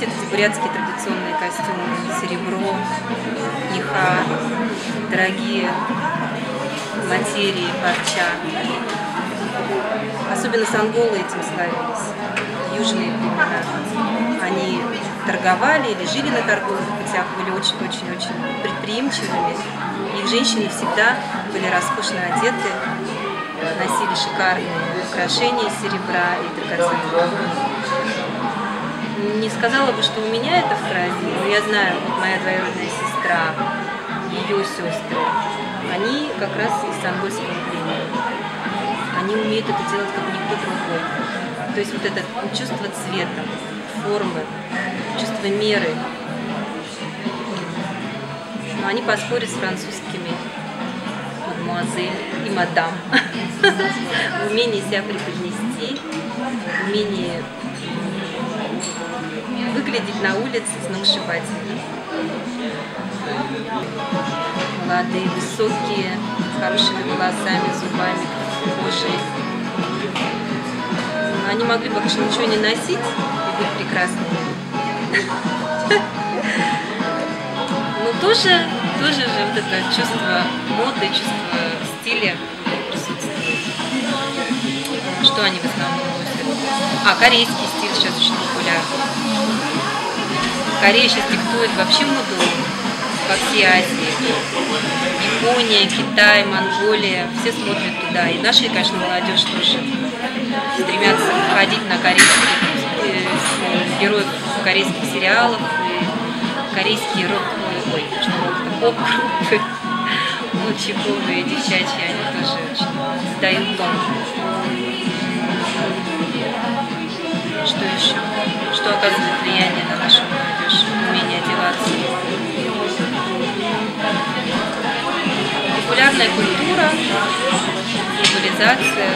видите, эти бурятские традиционные костюмы, серебро, меха, дорогие материи, парча. Особенно сонголы этим славились, южные племена. Они торговали или жили на торговых путях, были очень-очень-очень предприимчивыми. Их женщины всегда были роскошно одеты, носили шикарные украшения из серебра и драгоценных. Не сказала бы, что у меня это в крови, но я знаю, вот моя двоюродная сестра, ее сестры, они как раз из сонгольского племени. Они умеют это делать как никто другой. То есть вот это чувство цвета, формы, чувство меры. Но они поспорят с французскими мадемуазель и мадам в умении себя преподнести, в умении выглядеть на улице сногсшибательно. Молодые, высокие, с хорошими волосами, зубами, кожей. Они могли бы, конечно, ничего не носить и быть прекрасными. Но тоже же вот это чувство моды, чувство стиля присутствует. Что они в основном носят? Корейский стиль сейчас очень популярный. Корея сейчас диктует вообще моду по всей Азии. Япония, Китай, Монголия, все смотрят туда. И наша, конечно, молодежь тоже стремятся ходить на корейских героев корейских сериалов, и корейские поп-группы, чиповые, девчачьи, они тоже очень сдают тон. Что еще? Что оказывает влияние на нашу молодежь? Умение одеваться. Популярная культура, глобализация.